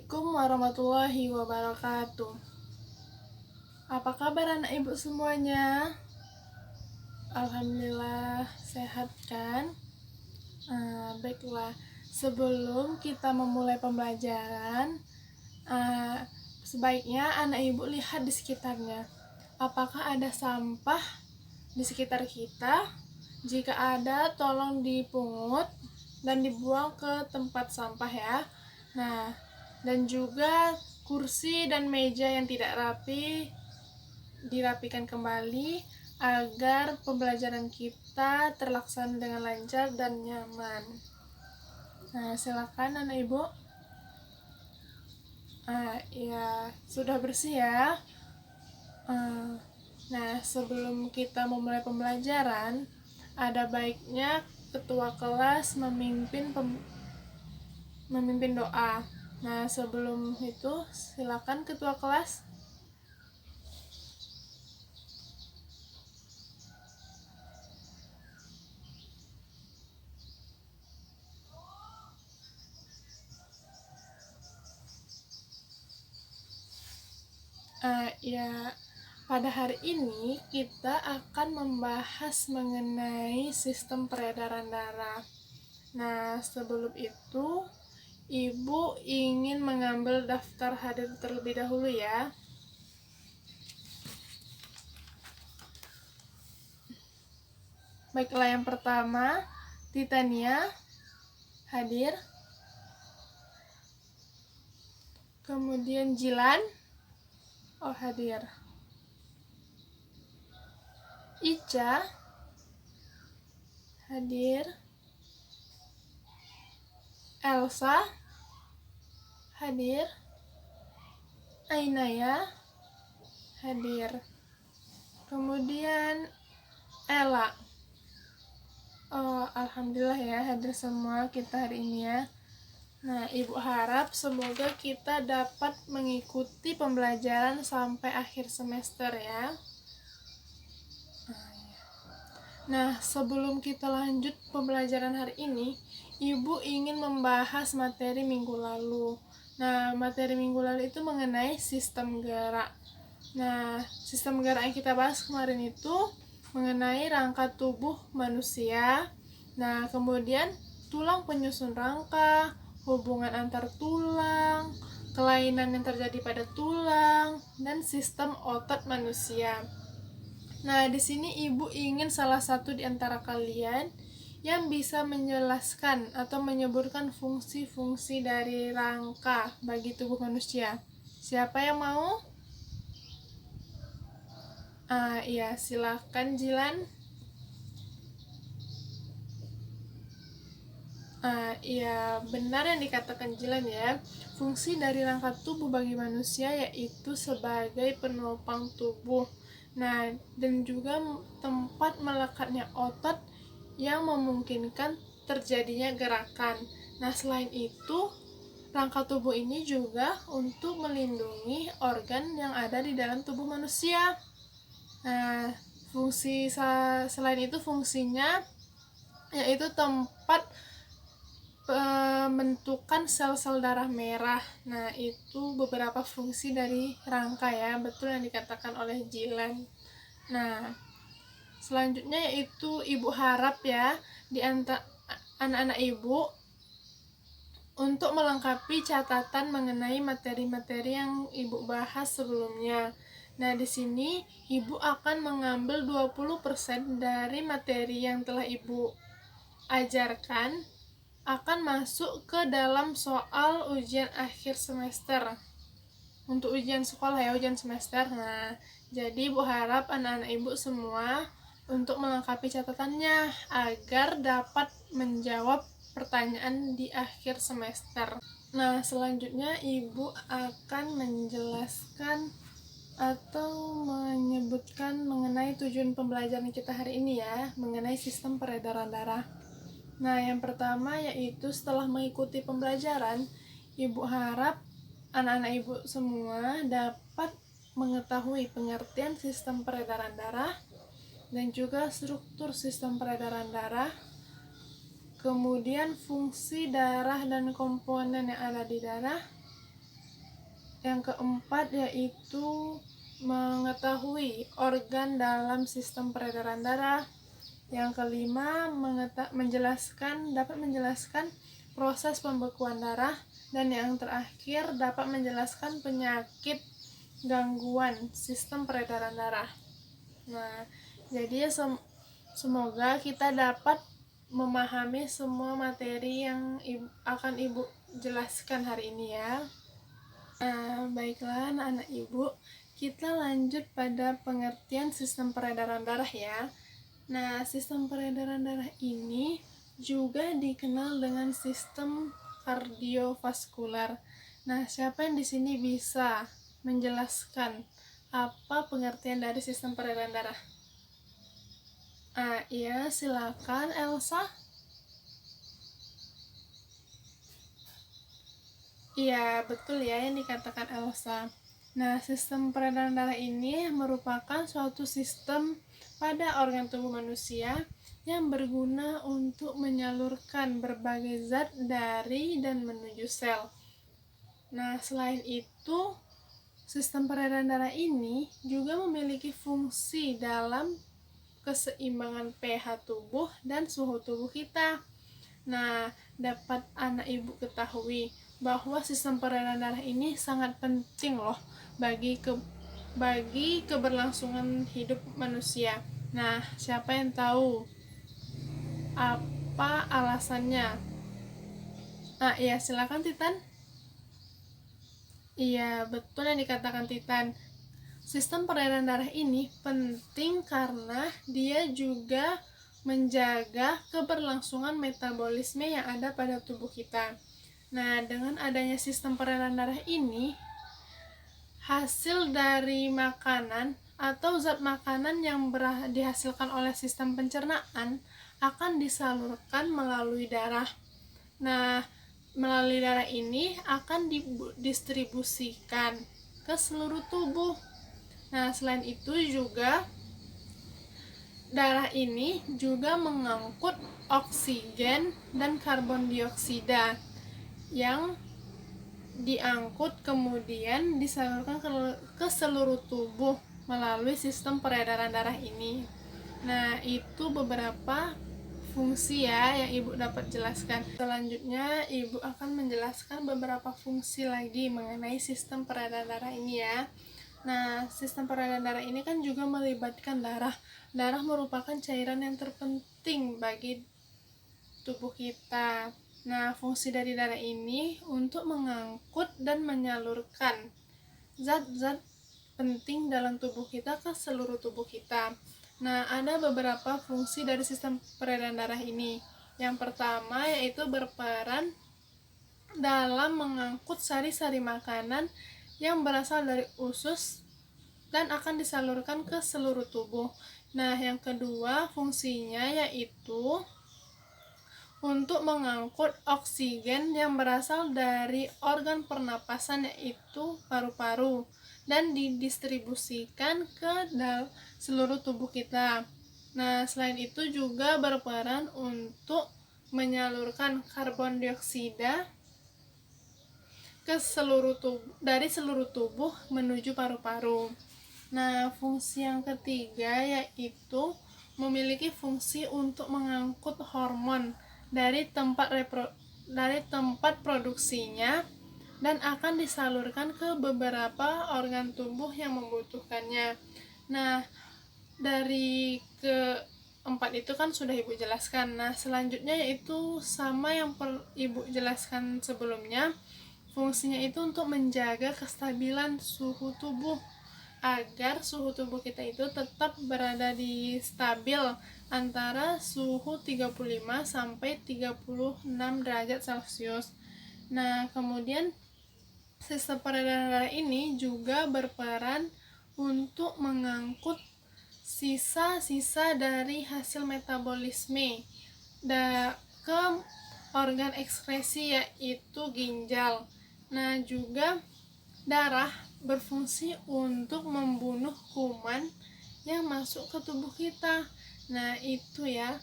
Assalamualaikum warahmatullahi wabarakatuh. Apa kabar anak ibu semuanya? Alhamdulillah sehat kan? Baiklah, sebelum kita memulai pembelajaran, sebaiknya anak ibu lihat di sekitarnya. Apakah ada sampah di sekitar kita? Jika ada, tolong dipungut dan dibuang ke tempat sampah ya. Nah, dan juga kursi dan meja yang tidak rapi dirapikan kembali agar pembelajaran kita terlaksana dengan lancar dan nyaman. Nah, silakan anak ibu. Ya, sudah bersih ya. Nah, sebelum kita memulai pembelajaran, ada baiknya ketua kelas memimpin doa. Nah, sebelum itu silakan ketua kelas. Ya, pada hari ini kita akan membahas mengenai sistem peredaran darah. Nah, sebelum itu Ibu ingin mengambil daftar hadir terlebih dahulu ya. Baiklah, yang pertama, Titania hadir. Kemudian Jilan hadir. Ica hadir. Elsa hadir. Ainaya hadir. Kemudian Ella. Alhamdulillah ya, hadir semua kita hari ini ya. Nah, Ibu harap semoga kita dapat mengikuti pembelajaran sampai akhir semester ya. Nah, sebelum kita lanjut pembelajaran hari ini, Ibu ingin membahas materi minggu lalu. Nah, materi minggu lalu itu mengenai sistem gerak. Nah, sistem gerak yang kita bahas kemarin itu mengenai rangka tubuh manusia. Nah, kemudian tulang penyusun rangka, hubungan antar tulang, kelainan yang terjadi pada tulang, dan sistem otot manusia. Nah, di sini Ibu ingin salah satu di antara kalian yang bisa menjelaskan atau menyebutkan fungsi-fungsi dari rangka bagi tubuh manusia. Siapa yang mau? Iya, silahkan Jilan. Iya, benar yang dikatakan Jilan ya. Fungsi dari rangka tubuh bagi manusia yaitu sebagai penopang tubuh. Nah, dan juga tempat melekatnya otot yang memungkinkan terjadinya gerakan. Nah, selain itu, rangka tubuh ini juga untuk melindungi organ yang ada di dalam tubuh manusia. Nah, fungsi selain itu fungsinya yaitu tempat pembentukan sel-sel darah merah. Nah, itu beberapa fungsi dari rangka ya, betul yang dikatakan oleh Jilan. Nah, selanjutnya yaitu Ibu harap ya di antara anak-anak Ibu untuk melengkapi catatan mengenai materi-materi yang Ibu bahas sebelumnya. Nah, di sini Ibu akan mengambil 20% dari materi yang telah Ibu ajarkan akan masuk ke dalam soal ujian akhir semester. Untuk ujian sekolah ya, ujian semester. Nah, jadi Ibu harap anak-anak Ibu semua untuk melengkapi catatannya agar dapat menjawab pertanyaan di akhir semester. Nah, selanjutnya Ibu akan menjelaskan atau menyebutkan mengenai tujuan pembelajaran kita hari ini ya, mengenai sistem peredaran darah. Nah, yang pertama yaitu setelah mengikuti pembelajaran, Ibu harap anak-anak Ibu semua dapat mengetahui pengertian sistem peredaran darah dan juga struktur sistem peredaran darah, kemudian fungsi darah dan komponen yang ada di darah, Yang keempat yaitu mengetahui organ dalam sistem peredaran darah. Yang kelima, dapat menjelaskan proses pembekuan darah. Dan yang terakhir, dapat menjelaskan penyakit gangguan sistem peredaran darah. Nah, jadi semoga kita dapat memahami semua materi yang akan Ibu jelaskan hari ini ya. Nah, baiklah anak-anak Ibu, kita lanjut pada pengertian sistem peredaran darah ya. Nah, sistem peredaran darah ini juga dikenal dengan sistem kardiovaskular. Nah, siapa yang di sini bisa menjelaskan apa pengertian dari sistem peredaran darah? Iya, silakan Elsa. Iya, betul ya yang dikatakan Elsa. Nah, sistem peredaran darah ini merupakan suatu sistem pada organ tubuh manusia yang berguna untuk menyalurkan berbagai zat dari dan menuju sel. Nah, selain itu, sistem peredaran darah ini juga memiliki fungsi dalam keseimbangan pH tubuh dan suhu tubuh kita. Nah, dapat anak Ibu ketahui bahwa sistem peredaran darah ini sangat penting loh bagi keberlangsungan hidup manusia. Nah, siapa yang tahu apa alasannya? Iya, silakan Titan. Iya, betul yang dikatakan Titan. Sistem peredaran darah ini penting karena dia juga menjaga keberlangsungan metabolisme yang ada pada tubuh kita. Nah, dengan adanya sistem peredaran darah ini, hasil dari makanan atau zat makanan yang dihasilkan oleh sistem pencernaan akan disalurkan melalui darah. Nah, melalui darah ini akan didistribusikan ke seluruh tubuh. Nah, selain itu juga darah ini juga mengangkut oksigen dan karbon dioksida yang diangkut kemudian disalurkan ke seluruh tubuh melalui sistem peredaran darah ini. Nah, itu beberapa fungsi ya yang Ibu dapat jelaskan. Selanjutnya Ibu akan menjelaskan beberapa fungsi lagi mengenai sistem peredaran darah ini ya. Nah, sistem peredaran darah ini kan juga melibatkan darah. Darah merupakan cairan yang terpenting bagi tubuh kita. Nah, fungsi dari darah ini untuk mengangkut dan menyalurkan zat-zat penting dalam tubuh kita ke seluruh tubuh kita. Nah, ada beberapa fungsi dari sistem peredaran darah ini. Yang pertama yaitu berperan dalam mengangkut sari-sari makanan yang berasal dari usus dan akan disalurkan ke seluruh tubuh. Nah, yang kedua fungsinya yaitu untuk mengangkut oksigen yang berasal dari organ pernapasan yaitu paru-paru dan didistribusikan ke seluruh tubuh kita. Nah, selain itu juga berperan untuk menyalurkan karbon dioksida ke dari seluruh tubuh menuju paru-paru. Nah, fungsi yang ketiga yaitu memiliki fungsi untuk mengangkut hormon dari tempat produksinya dan akan disalurkan ke beberapa organ tubuh yang membutuhkannya. Nah, dari keempat itu kan sudah Ibu jelaskan. Nah, selanjutnya yaitu sama yang Ibu jelaskan sebelumnya. Fungsinya itu untuk menjaga kestabilan suhu tubuh agar suhu tubuh kita itu tetap berada di stabil antara suhu 35 sampai 36 derajat Celcius. Nah, kemudian sistem peredaran darah ini juga berperan untuk mengangkut sisa-sisa dari hasil metabolisme ke organ ekskresi yaitu ginjal. Nah, juga darah berfungsi untuk membunuh kuman yang masuk ke tubuh kita. Nah, itu ya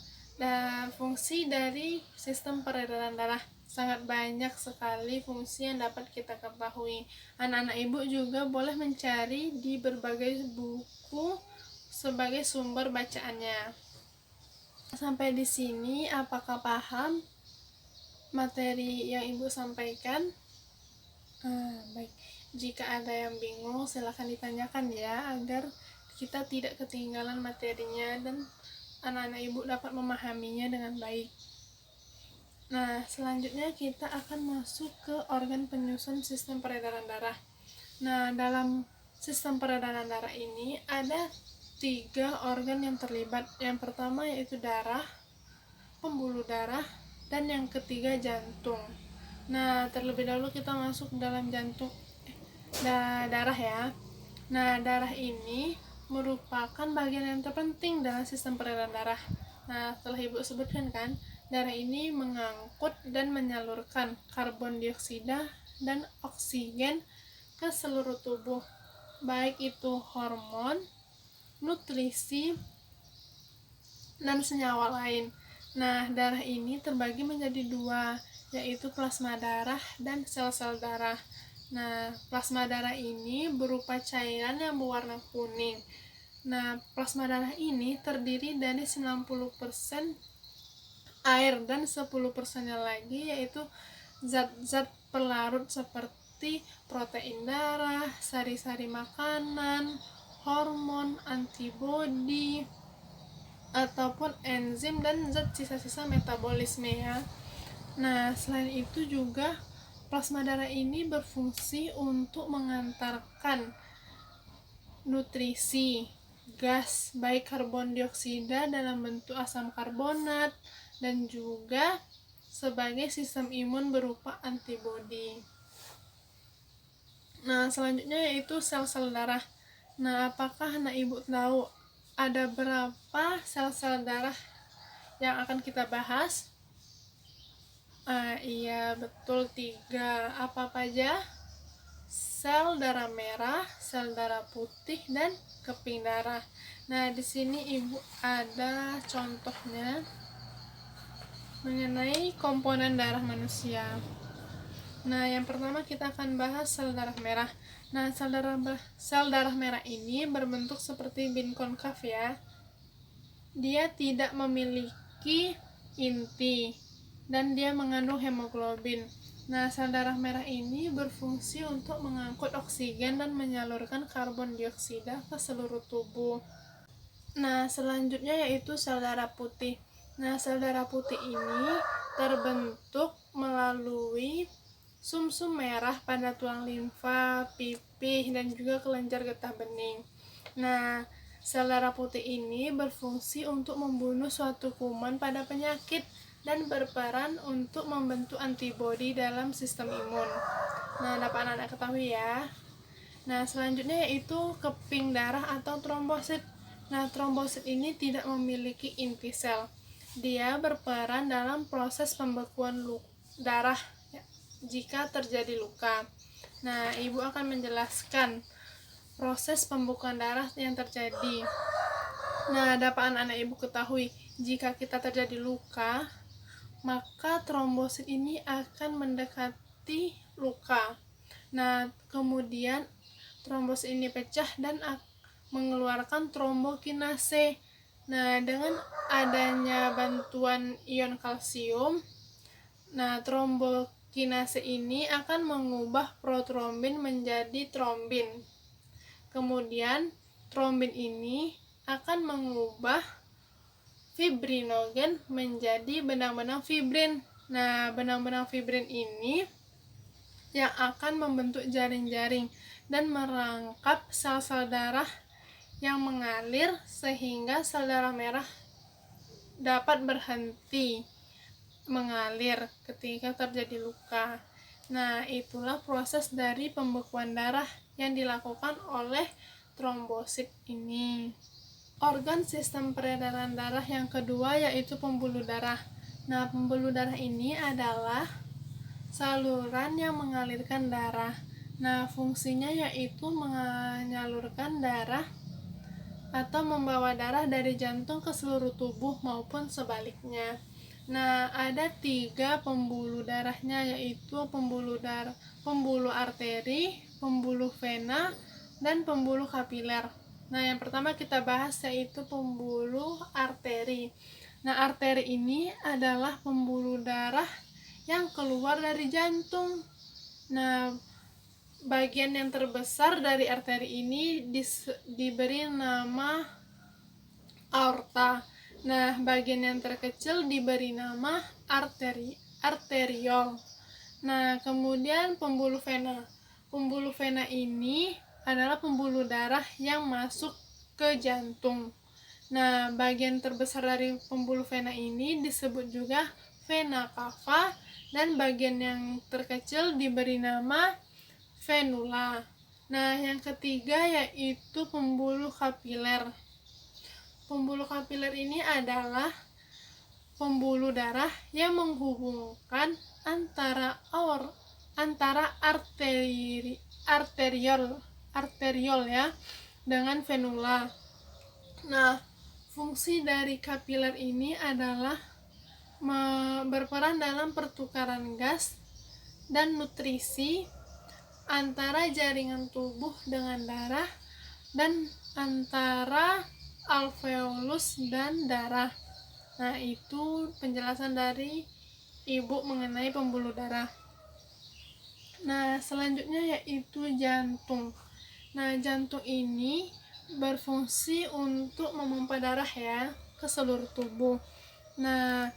fungsi dari sistem peredaran darah. sangat banyak sekali fungsi yang dapat kita ketahui. Anak-anak ibu juga boleh mencari di berbagai buku sebagai sumber bacaannya. Sampai di sini, apakah paham materi yang ibu sampaikan? Baik, jika ada yang bingung silahkan ditanyakan ya, agar kita tidak ketinggalan materinya dan anak-anak ibu dapat memahaminya dengan baik. Nah, selanjutnya kita akan masuk ke organ penyusun sistem peredaran darah. Nah, dalam sistem peredaran darah ini ada 3 organ yang terlibat. Yang pertama yaitu darah, pembuluh darah, dan yang ketiga jantung. Nah, terlebih dahulu kita masuk dalam darah ya. Nah, darah ini merupakan bagian yang terpenting dalam sistem peredaran darah. Nah, setelah ibu sebutkan kan, darah ini mengangkut dan menyalurkan karbon dioksida dan oksigen ke seluruh tubuh, baik itu hormon, nutrisi, dan senyawa lain. Nah, darah ini terbagi menjadi 2, yaitu plasma darah dan sel-sel darah. Nah, plasma darah ini berupa cairan yang berwarna kuning. Nah, plasma darah ini terdiri dari 90% air dan 10%-nya lagi yaitu zat-zat pelarut seperti protein darah, sari-sari makanan, hormon, antibodi, ataupun enzim dan zat sisa-sisa metabolisme ya. Nah, selain itu juga plasma darah ini berfungsi untuk mengantarkan nutrisi, gas baik karbon dioksida dalam bentuk asam karbonat dan juga sebagai sistem imun berupa antibodi. Nah, selanjutnya yaitu sel-sel darah. Nah, apakah anak ibu tahu ada berapa sel-sel darah yang akan kita bahas? Iya, betul, 3. Apa aja? Sel darah merah, sel darah putih, dan keping darah. Nah, di sini ibu ada contohnya mengenai komponen darah manusia. Nah, yang pertama kita akan bahas sel darah merah. Nah, sel darah merah ini berbentuk seperti bin konkav ya. Dia tidak memiliki inti dan dia mengandung hemoglobin. Nah, sel darah merah ini berfungsi untuk mengangkut oksigen dan menyalurkan karbon dioksida ke seluruh tubuh. Nah, selanjutnya yaitu sel darah putih. Nah, sel darah putih ini terbentuk melalui sumsum merah pada tulang limfa, pipih, dan juga kelenjar getah bening. Nah, sel darah putih ini berfungsi untuk membunuh suatu kuman pada penyakit dan berperan untuk membentuk antibodi dalam sistem imun. Nah, dapat anak-anak ketahui ya. Nah, selanjutnya yaitu keping darah atau trombosit. Nah, trombosit ini tidak memiliki inti sel. Dia berperan dalam proses pembekuan darah ya, jika terjadi luka. Nah, ibu akan menjelaskan proses pembekuan darah yang terjadi. Nah, dapat anak-anak ibu ketahui, jika kita terjadi luka, maka trombosit ini akan mendekati luka. Nah, kemudian trombosit ini pecah dan mengeluarkan trombokinase. Nah, dengan adanya bantuan ion kalsium, nah trombokinase ini akan mengubah protrombin menjadi trombin. Kemudian trombin ini akan mengubah fibrinogen menjadi benang-benang fibrin. Nah, benang-benang fibrin ini yang akan membentuk jaring-jaring dan merangkap sel-sel darah yang mengalir sehingga sel darah merah dapat berhenti mengalir ketika terjadi luka. Nah, itulah proses dari pembekuan darah yang dilakukan oleh trombosit ini. Organ sistem peredaran darah yang kedua yaitu pembuluh darah. Nah, pembuluh darah ini adalah saluran yang mengalirkan darah. Nah, fungsinya yaitu menyalurkan darah atau membawa darah dari jantung ke seluruh tubuh maupun sebaliknya. Nah, ada 3 pembuluh darahnya, yaitu pembuluh arteri, pembuluh vena, dan pembuluh kapiler. Nah, yang pertama kita bahas yaitu pembuluh arteri. Nah, arteri ini adalah pembuluh darah yang keluar dari jantung. Nah, bagian yang terbesar dari arteri ini diberi nama aorta. Nah, bagian yang terkecil diberi nama arteriol. Nah, kemudian pembuluh vena. Pembuluh vena ini adalah pembuluh darah yang masuk ke jantung. Nah, bagian terbesar dari pembuluh vena ini disebut juga vena cava, dan bagian yang terkecil diberi nama venula. Nah, yang ketiga yaitu pembuluh kapiler. Pembuluh kapiler ini adalah pembuluh darah yang menghubungkan antara arteriol ya dengan venula. Nah, fungsi dari kapiler ini adalah berperan dalam pertukaran gas dan nutrisi antara jaringan tubuh dengan darah, dan antara alveolus dan darah. Nah, itu penjelasan dari Ibu mengenai pembuluh darah. Nah, selanjutnya yaitu jantung. Nah, jantung ini berfungsi untuk memompa darah ya ke seluruh tubuh. Nah,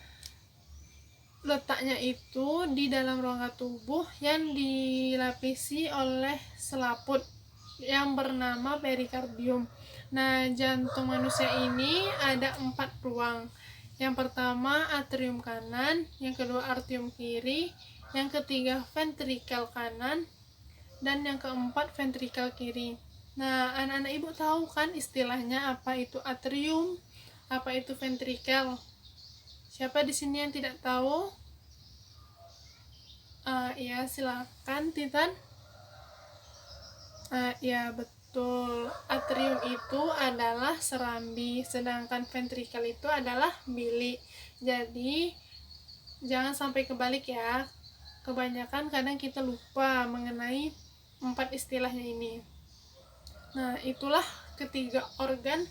letaknya itu di dalam rongga tubuh yang dilapisi oleh selaput yang bernama perikardium. Nah, jantung manusia ini ada 4 ruang. Yang pertama atrium kanan, yang kedua atrium kiri, yang ketiga ventrikel kanan, dan yang keempat ventrikel kiri. Nah, anak-anak ibu tahu kan istilahnya apa itu atrium, apa itu ventrikel? Siapa di sini yang tidak tahu? Ya, silakan Titan. Ya, betul. Atrium itu adalah serambi, sedangkan ventrikel itu adalah bilik. Jadi, jangan sampai kebalik ya. Kebanyakan kadang kita lupa mengenai 4 istilahnya ini. Nah, itulah ketiga organ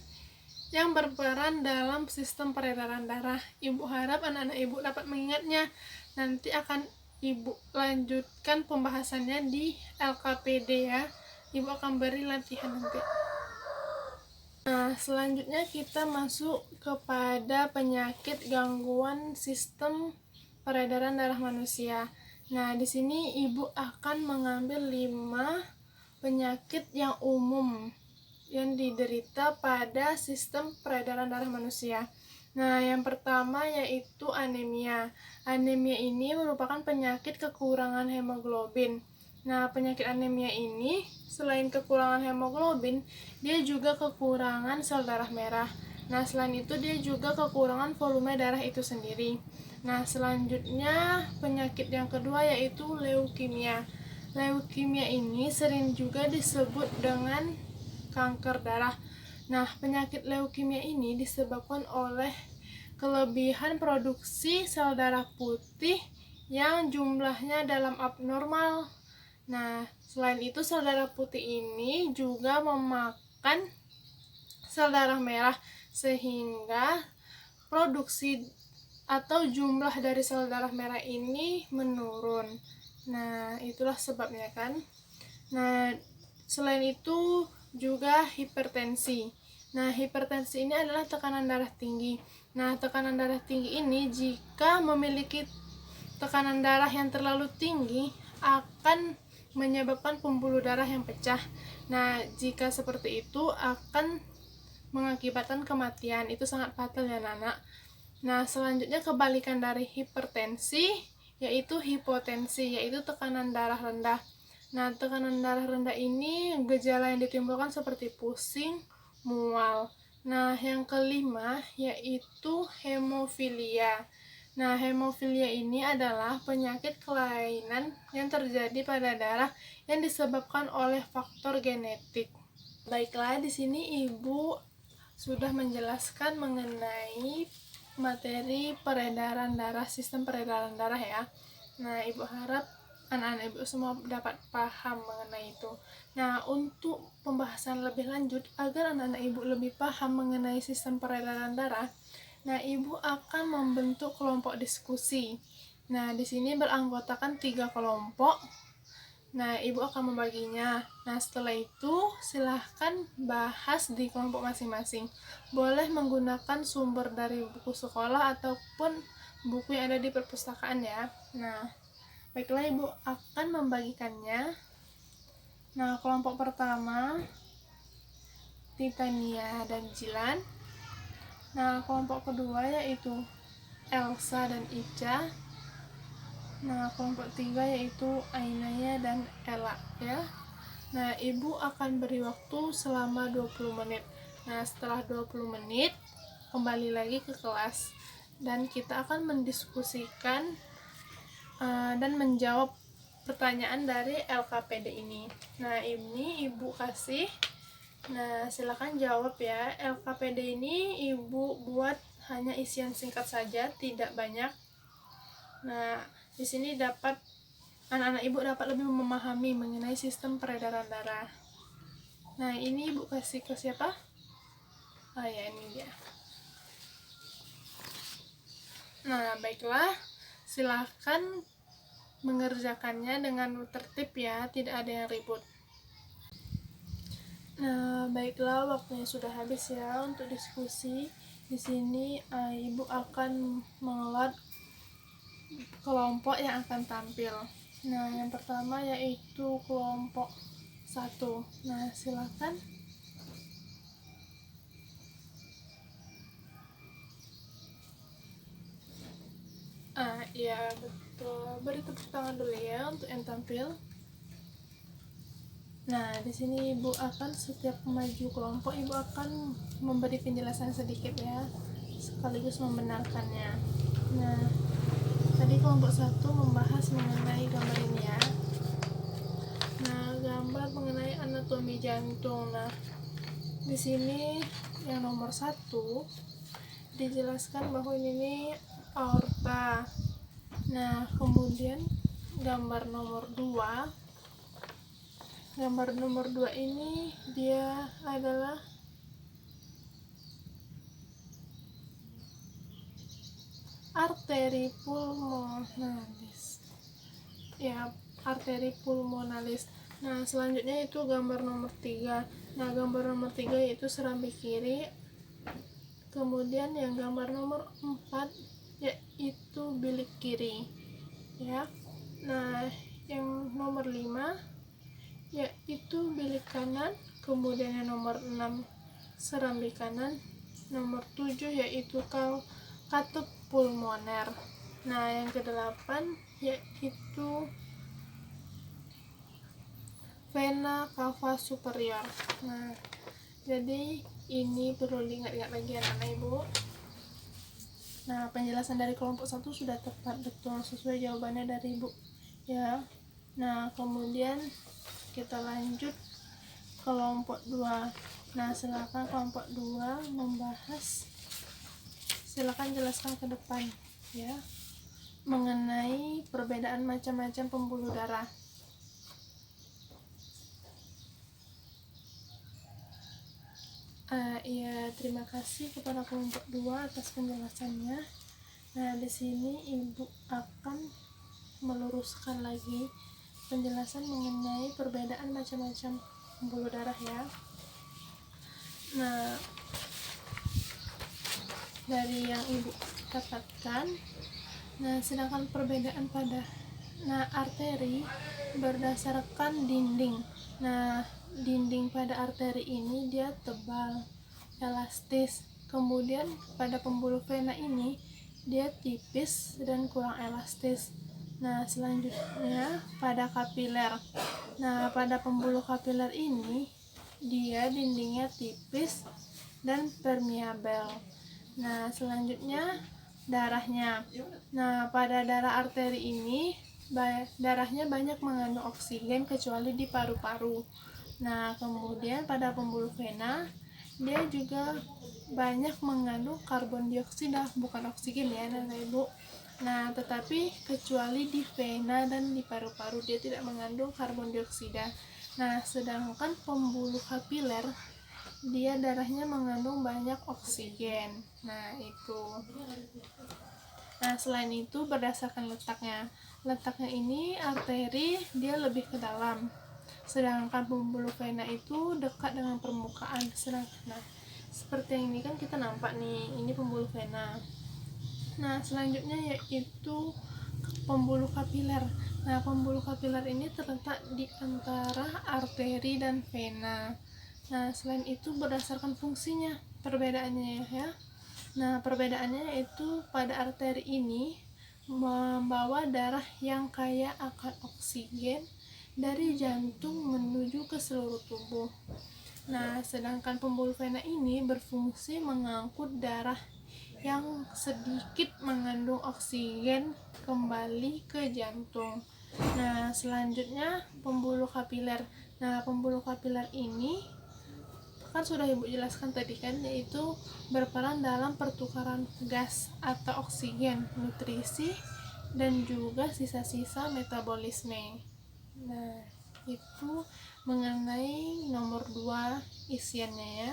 yang berperan dalam sistem peredaran darah. Ibu harap anak-anak ibu dapat mengingatnya. Nanti akan ibu lanjutkan pembahasannya di LKPD ya. Ibu akan beri latihan nanti. Nah, selanjutnya kita masuk kepada penyakit gangguan sistem peredaran darah manusia. Nah, di sini ibu akan mengambil 5 penyakit yang umum yang diderita pada sistem peredaran darah manusia. Nah, yang pertama yaitu anemia. Anemia ini merupakan penyakit kekurangan hemoglobin. Nah, penyakit anemia ini selain kekurangan hemoglobin, dia juga kekurangan sel darah merah. Nah, selain itu dia juga kekurangan volume darah itu sendiri. Nah, selanjutnya penyakit yang kedua yaitu leukemia. Leukemia ini sering juga disebut dengan kanker darah. Nah, penyakit leukemia ini disebabkan oleh kelebihan produksi sel darah putih yang jumlahnya dalam abnormal. Nah, selain itu sel darah putih ini juga memakan sel darah merah, sehingga produksi atau jumlah dari sel darah merah ini menurun. Nah, itulah sebabnya kan. Nah, selain itu juga hipertensi. Nah, hipertensi ini adalah tekanan darah tinggi. Nah, tekanan darah tinggi ini jika memiliki tekanan darah yang terlalu tinggi akan menyebabkan pembuluh darah yang pecah. Nah, jika seperti itu akan mengakibatkan kematian. Itu sangat fatal ya, anak. Nah, selanjutnya kebalikan dari hipertensi yaitu hipotensi, yaitu tekanan darah rendah. Nah, tekanan darah rendah ini gejala yang ditimbulkan seperti pusing, mual. Nah, yang kelima yaitu hemofilia. Nah, hemofilia ini adalah penyakit kelainan yang terjadi pada darah yang disebabkan oleh faktor genetik. Baiklah, di sini Ibu sudah menjelaskan mengenai materi peredaran darah, sistem peredaran darah ya. Nah, Ibu harap anak-anak Ibu semua dapat paham mengenai itu. Nah, untuk pembahasan lebih lanjut agar anak-anak Ibu lebih paham mengenai sistem peredaran darah, nah Ibu akan membentuk kelompok diskusi. Nah, di sini beranggotakan 3 kelompok. Nah, Ibu akan membaginya. Nah, setelah itu silahkan bahas di kelompok masing-masing. Boleh menggunakan sumber dari buku sekolah ataupun buku yang ada di perpustakaan ya. Nah, baiklah, Ibu akan membagikannya. Nah, kelompok pertama Titania dan Jilan. Nah, kelompok kedua yaitu Elsa dan Ica. Nah, kelompok 3 yaitu Ainaya dan Ella ya. Nah, Ibu akan beri waktu selama 20 menit. Nah, setelah 20 menit kembali lagi ke kelas dan kita akan mendiskusikan dan menjawab pertanyaan dari LKPD ini. Nah, ini Ibu kasih. Nah, silakan jawab ya. LKPD ini Ibu buat hanya isian singkat saja, tidak banyak. Nah, di sini anak-anak Ibu dapat lebih memahami mengenai sistem peredaran darah. Nah, ini Ibu kasih ke siapa? Ya, ini dia. Nah, baiklah, silahkan mengerjakannya dengan tertib ya, tidak ada yang ribut. Nah, baiklah, waktunya sudah habis ya untuk diskusi. Di sini Ibu akan mengelot kelompok yang akan tampil. Nah, yang pertama yaitu kelompok 1. Nah, silakan. Ya betul. Beri tepuk tangan dulu ya untuk yang tampil. Nah, di sini Ibu akan setiap maju kelompok Ibu akan memberi penjelasan sedikit ya, sekaligus membenarkannya. Nah, tadi kelompok 1 membahas mengenai gambar ini ya. Nah, gambar mengenai anatomi jantung. Nah, di sini yang nomor 1 dijelaskan bahwa ini aorta. Nah, kemudian gambar nomor 2 ini dia adalah arteri pulmonalis ya, arteri pulmonalis. Nah, selanjutnya itu gambar nomor 3. Nah, gambar nomor 3 yaitu serambi kiri. Kemudian yang gambar nomor 4 yaitu bilik kiri ya. Nah, yang nomor 5 yaitu bilik kanan. Kemudian yang nomor 6 serambi kanan. Nomor 7 yaitu katup pulmoner. Nah, yang ke-8 yaitu vena cava superior. Nah, jadi ini perlu diingat-ingat lagi anak-anak Ibu. Nah, penjelasan dari kelompok 1 sudah tepat, betul, sesuai jawabannya dari Ibu ya. Nah, kemudian kita lanjut kelompok 2. Nah, silakan kelompok 2 membahas, silakan jelaskan ke depan ya mengenai perbedaan macam-macam pembuluh darah. Iya, terima kasih kepada kelompok 2 atas penjelasannya. Nah, di sini Ibu akan meluruskan lagi penjelasan mengenai perbedaan macam-macam pembuluh darah ya. Nah, dari yang Ibu dapatkan, nah sedangkan perbedaan pada arteri berdasarkan dinding. Nah, dinding pada arteri ini dia tebal, elastis. Kemudian pada pembuluh vena ini dia tipis dan kurang elastis. Nah, selanjutnya pada kapiler. Nah, pada pembuluh kapiler ini dia dindingnya tipis dan permeabel. Nah, selanjutnya darahnya. Nah, pada darah arteri ini darahnya banyak mengandung oksigen kecuali di paru-paru. Nah, kemudian pada pembuluh vena dia juga banyak mengandung karbon dioksida, bukan oksigen ya Nana Ibu. Nah, tetapi kecuali di vena dan di paru-paru dia tidak mengandung karbon dioksida. Nah, sedangkan pembuluh kapiler dia darahnya mengandung banyak oksigen. Nah, itu. Nah, selain itu berdasarkan letaknya ini arteri dia lebih ke dalam, sedangkan pembuluh vena itu dekat dengan permukaan. Nah, seperti yang ini kan kita nampak nih, ini pembuluh vena. Nah, selanjutnya yaitu pembuluh kapiler. Nah, pembuluh kapiler ini terletak di antara arteri dan vena. Nah, selain itu berdasarkan fungsinya, perbedaannya ya. Nah, perbedaannya yaitu pada arteri ini membawa darah yang kaya akan oksigen dari jantung menuju ke seluruh tubuh. Nah, sedangkan pembuluh vena ini berfungsi mengangkut darah yang sedikit mengandung oksigen kembali ke jantung. Nah, selanjutnya pembuluh kapiler. Nah, pembuluh kapiler ini kan sudah Ibu jelaskan tadi kan, yaitu berperan dalam pertukaran gas atau oksigen, nutrisi, dan juga sisa-sisa metabolisme. Nah, itu mengenai nomor 2 isiannya ya.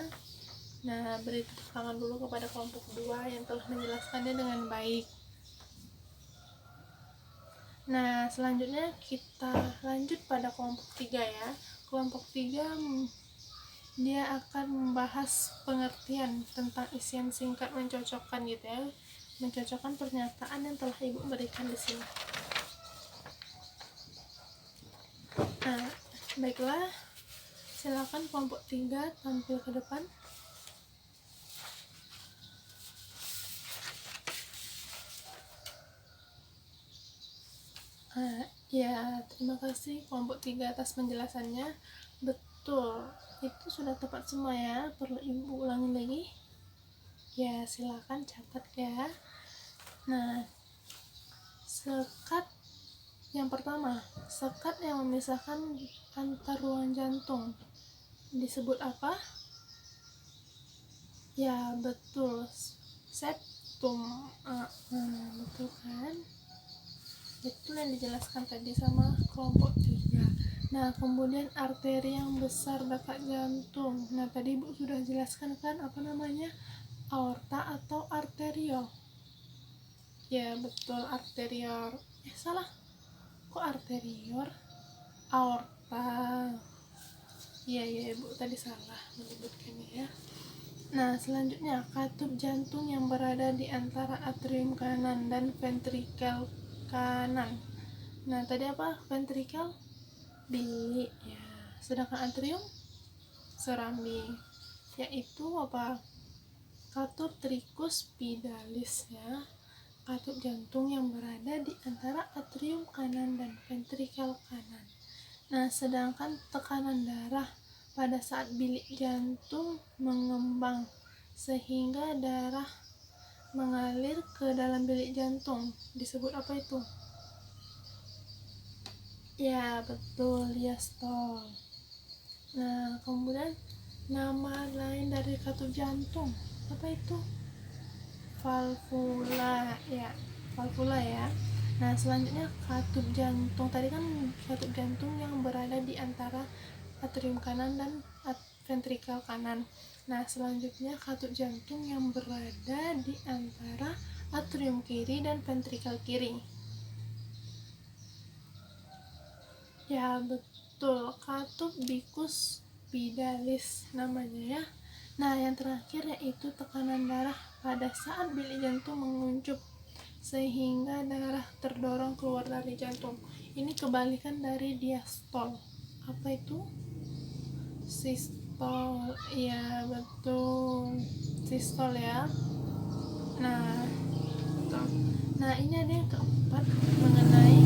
Nah, beri tepuk tangan dulu kepada kelompok 2 yang telah menjelaskannya dengan baik. Nah, selanjutnya kita lanjut pada kelompok 3 ya. Kelompok 3 dia akan membahas pengertian tentang isian singkat mencocokkan gitu ya, mencocokkan pernyataan yang telah Ibu berikan di sini. Nah, baiklah, silakan kelompok 3 tampil ke depan. Ya, terima kasih kelompok 3 atas penjelasannya. Betul, itu sudah tepat semua ya. Perlu Ibu ulangi lagi? Ya, silakan catat ya. Nah, sekat yang pertama, sekat yang memisahkan antar ruang jantung disebut apa? Ya, betul, septum. Betul kan? Itu yang dijelaskan tadi sama kelompok 3. Nah, kemudian arteri yang besar dekat jantung. Nah, tadi Ibu sudah jelaskan kan apa namanya? Aorta atau arteriol. Ya, betul, arteriol. Salah. Kok arteriol? Aorta. Iya, Ibu tadi salah menyebutkannya ya. Nah, selanjutnya katup jantung yang berada di antara atrium kanan dan ventrikel kanan. Nah, tadi apa? Ventrikel bilik ya. Sedangkan atrium serambi. Yaitu apa? Katup tricus pidalis ya. Katup jantung yang berada di antara atrium kanan dan ventrikel kanan. Nah, sedangkan tekanan darah pada saat bilik jantung mengembang sehingga darah mengalir ke dalam bilik jantung disebut apa itu? Ya, betul, diastol. Nah, kemudian nama lain dari katup jantung apa itu? Valvula ya, valvula ya. Nah, selanjutnya katup jantung. Tadi kan katup jantung yang berada di antara atrium kanan dan ventrikel kanan. Nah, selanjutnya katup jantung yang berada di antara atrium kiri dan ventrikel kiri. Ya, betul, katup bicus pidalis namanya ya. Nah, yang terakhir yaitu tekanan darah pada saat bilik jantung menguncup sehingga darah terdorong keluar dari jantung. Ini kebalikan dari diastol. Apa itu? Sistol. Iya, betul, sistol ya. Nah, betul. Nah, ini ada yang keempat mengenai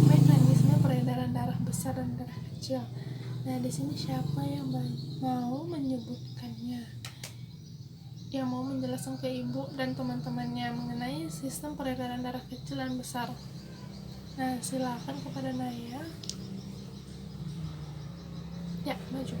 mekanisme peredaran darah besar dan darah kecil. Nah, di sini siapa yang mau menyebutkannya? Yang mau menjelaskan ke Ibu dan teman-temannya mengenai sistem peredaran darah kecil dan besar. Nah, silakan kepada Naya. Ya, maju.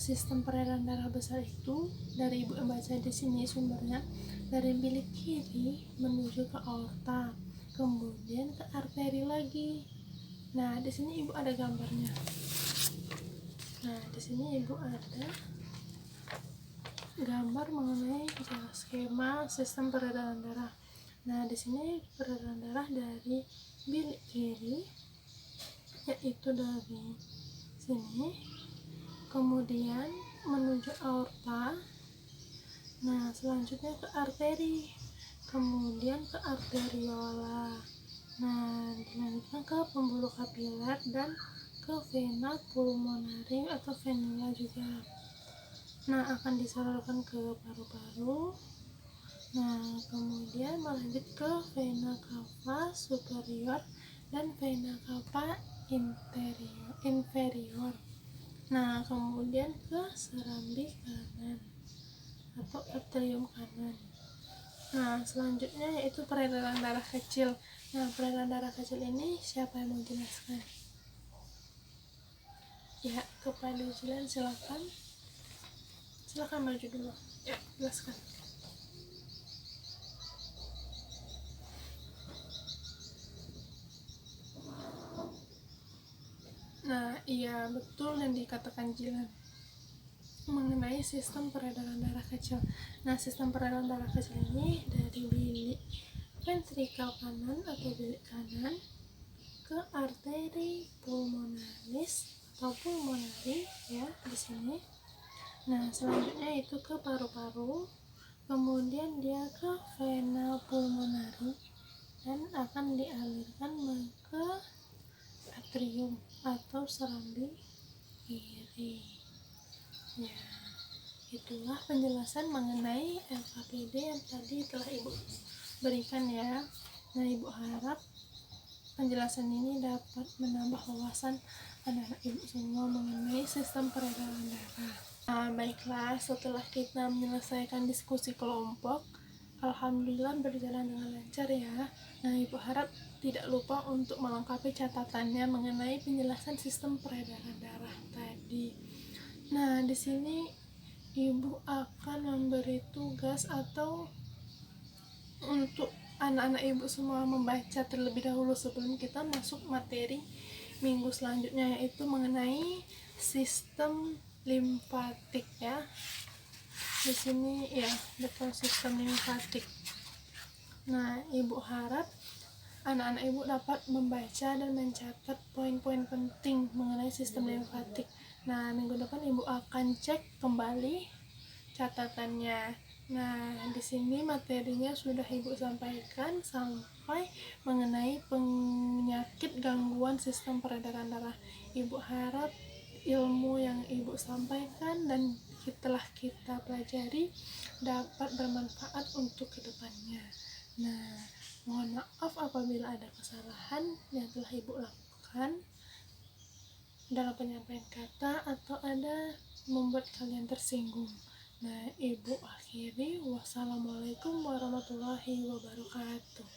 sistem peredaran darah besar itu dari ibu yang baca di sini sumbernya dari bilik kiri menuju ke aorta, kemudian ke arteri lagi. Nah, di sini ibu ada gambarnya. Nah, di sini ibu ada gambar mengenai skema sistem peredaran darah. Nah, di sini peredaran darah dari bilik kiri, yaitu dari sini, kemudian menuju aorta. Nah, selanjutnya ke arteri, kemudian ke arteriola. Nah, dilanjutkan ke pembuluh kapiler dan ke vena pulmonari atau venula juga. Nah, akan disalurkan ke paru-paru. Nah, kemudian melanjut ke vena cava superior dan vena cava inferior. Nah, kemudian ke serambi kanan atau atrium kanan. Nah, selanjutnya yaitu peredaran darah kecil. Nah, peredaran darah kecil ini siapa yang mau jelaskan? Ya, kepada Jilan silakan maju dulu. Ya, jelaskan. Nah, iya betul yang dikatakan Jilan mengenai sistem peredaran darah kecil. Nah, sistem peredaran darah kecil ini dari bilik ventrikal kanan atau bilik kanan ke arteri pulmonalis atau pulmonari ya di sini. Nah, selanjutnya itu ke paru-paru, kemudian dia ke vena pulmonari dan akan dialirkan ke atrium atau serambi kiri. Ya, itulah penjelasan mengenai LKPD yang tadi telah ibu berikan ya. Nah, ibu harap penjelasan ini dapat menambah wawasan anak-anak ibu semua mengenai sistem peredaran darah. Nah, baiklah, setelah kita menyelesaikan diskusi kelompok, alhamdulillah berjalan dengan lancar ya. Nah, ibu harap tidak lupa untuk melengkapi catatannya mengenai penjelasan sistem peredaran darah tadi. Nah, di sini ibu akan memberi tugas atau untuk anak-anak ibu semua membaca terlebih dahulu sebelum kita masuk materi minggu selanjutnya, yaitu mengenai sistem limfatik ya. Di sini ya, betul, sistem limfatik. Nah, ibu harap anak-anak ibu dapat membaca dan mencatat poin-poin penting mengenai sistem limfatik. Nah, minggu depan ibu akan cek kembali catatannya. Nah, di sini materinya sudah ibu sampaikan sampai mengenai penyakit gangguan sistem peredaran darah. Ibu harap ilmu yang ibu sampaikan dan telah kita pelajari dapat bermanfaat untuk kedepannya. Nah, mohon maaf apabila ada kesalahan yang telah ibu lakukan dalam penyampaian kata atau ada membuat kalian tersinggung. Nah, ibu akhiri, wassalamualaikum warahmatullahi wabarakatuh.